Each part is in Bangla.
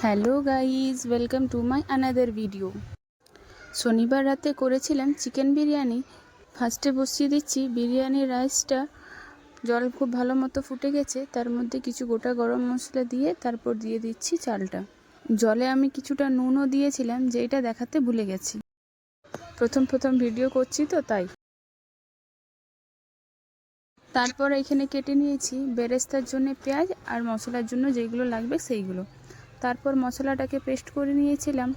Hello guys, welcome to my another video. শনিবার রাতে করেছিলাম চিকেন বিরিয়ানি। ফার্স্টে বসিয়ে দিচ্ছি বিরিয়ানির রাইসটা। জল খুব ভালো মতো ফুটে গেছে, তার মধ্যে কিছু গোটা গরম মশলা দিয়ে তারপর দিয়ে দিচ্ছি চালটা। জলে আমি কিছুটা নুনও দিয়েছিলাম, যেটা দেখাতে ভুলে গেছি। প্রথম ভিডিও করছি তো তাই। তারপর এখানে কেটে নিয়েছি বেরেস্তার জন্য পেঁয়াজ আর মশলার জন্য যেগুলো লাগবে সেইগুলো। তারপর মশলাটাকে পেস্ট করে নিয়েছিলাম।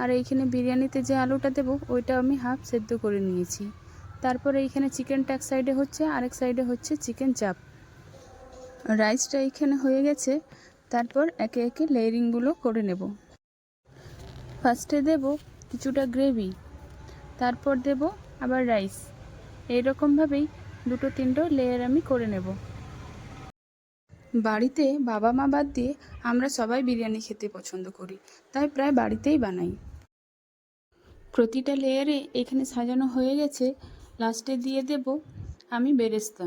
আর এইখানে বিরিয়ানিতে যে আলুটা দেবো ওইটা আমি হাফ সেদ্ধ করে নিয়েছি। তারপরে এইখানে চিকেনটা এক সাইডে হচ্ছে, আরেক সাইডে হচ্ছে চিকেন চাপ। রাইসটা এইখানে হয়ে গেছে। তারপর একে একে লেয়ারিংগুলো করে নেব। ফার্স্টে দেব কিছুটা গ্রেভি, তারপর দেব আবার রাইস। এইরকমভাবেই দুটো তিনটো লেয়ার আমি করে নেব। বাড়িতে বাবা মা বাদ দিয়ে আমরা সবাই বিরিয়ানি খেতে পছন্দ করি, তাই প্রায় বাড়িতেই বানাই। প্রতিটা লেয়ারে এখানে সাজানো হয়ে গেছে। লাস্টে দিয়ে দেব আমি বেরেস্তা।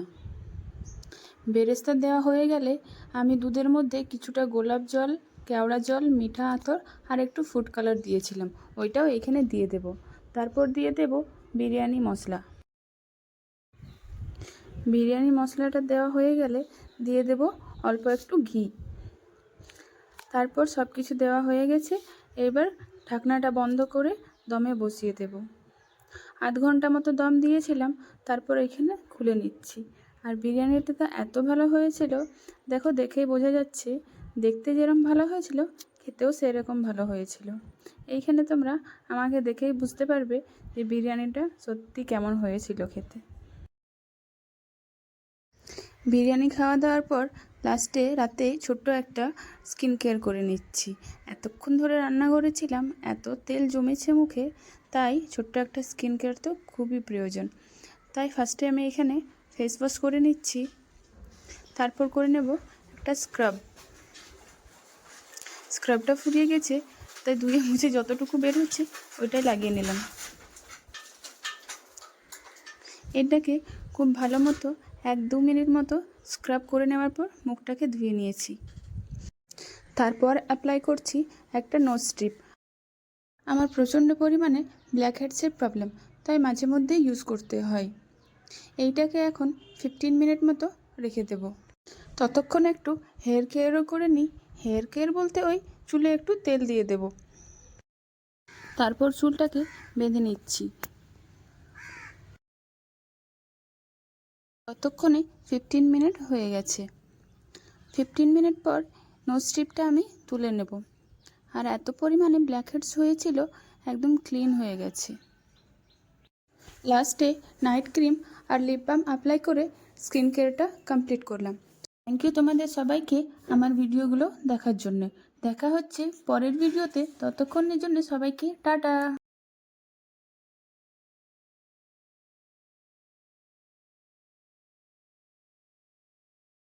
বেরেস্তা দেওয়া হয়ে গেলে আমি দুধের মধ্যে কিছুটা গোলাপ জল, কেওড়া জল, মিঠা আতর আর একটু ফুড কালার দিয়েছিলাম, ওইটাও এখানে দিয়ে দেব। তারপর দিয়ে দেব বিরিয়ানি মশলা। বিরিয়ানি মশলাটা দেওয়া হয়ে গেলে দিয়ে দেব অল্প একটু ঘি। তারপর সব কিছু দেওয়া হয়ে গেছে। এবার ঢাকনাটা বন্ধ করে দমে বসিয়ে দেব। আধ ঘন্টা মতো দম দিয়েছিলাম, তারপর এখানে খুলে নিচ্ছি। আর বিরিয়ানিটা তো এত ভালো হয়েছিল, দেখো দেখেই বোঝা যাচ্ছে। দেখতে যেরকম ভালো হয়েছিল, খেতেও সেরকম ভালো হয়েছিল। এইখানে তোমরা আমাকে দেখেই বুঝতে পারবে যে বিরিয়ানিটা সত্যি কেমন হয়েছিল খেতে। বিরিয়ানি খাওয়া দাওয়ার পর লাস্টে রাতে ছোট্ট একটা স্কিন কেয়ার করে নিচ্ছি। এতক্ষণ ধরে রান্না করেছিলাম, এত তেল জমেছে মুখে, তাই ছোট্ট একটা স্কিন কেয়ার তো খুবই প্রয়োজন। তাই ফার্স্টে আমি এখানে ফেস ওয়াশ করে নিচ্ছি। তারপর করে নেব একটা স্ক্রাবটা ফুরিয়ে গেছে, তাই ধুয়ে মুছে যতটুকু বের হচ্ছে ওইটাই লাগিয়ে নিলাম। এটাকে খুব ভালো মতো 1-2 মিনিট মতো স্ক্রাব করে নেওয়ার পর মুখটাকে ধুয়ে নিয়েছি। তারপর অ্যাপ্লাই করছি একটা নোজ স্ট্রিপ। আমার প্রচণ্ড পরিমাণে ব্ল্যাক হেডসের প্রবলেম, তাই মাঝে মধ্যেই ইউজ করতে হয়। এইটাকে এখন 15 মিনিট মতো রেখে দেব। ততক্ষণ একটু হেয়ার কেয়ারও করে নিই। হেয়ার কেয়ার বলতে ওই চুলে একটু তেল দিয়ে দেব। তারপর চুলটাকে বেঁধে নিচ্ছি। ততক্ষণে 15 মিনিট হয়ে গেছে। 15 মিনিট পর নোজ স্ট্রিপটা আমি তুলে নেব। আর এত পরিমাণে ব্ল্যাক হেডস হয়েছিল, একদম ক্লিন হয়ে গেছে। লাস্টে নাইট ক্রিম আর লিপ বাম অ্যাপ্লাই করে স্কিন কেয়ারটা কমপ্লিট করলাম। থ্যাংক ইউ তোমাদের সবাইকে আমার ভিডিওগুলো দেখার জন্য। দেখা হচ্ছে পরের ভিডিওতে, ততক্ষণের জন্য সবাইকে টাটা।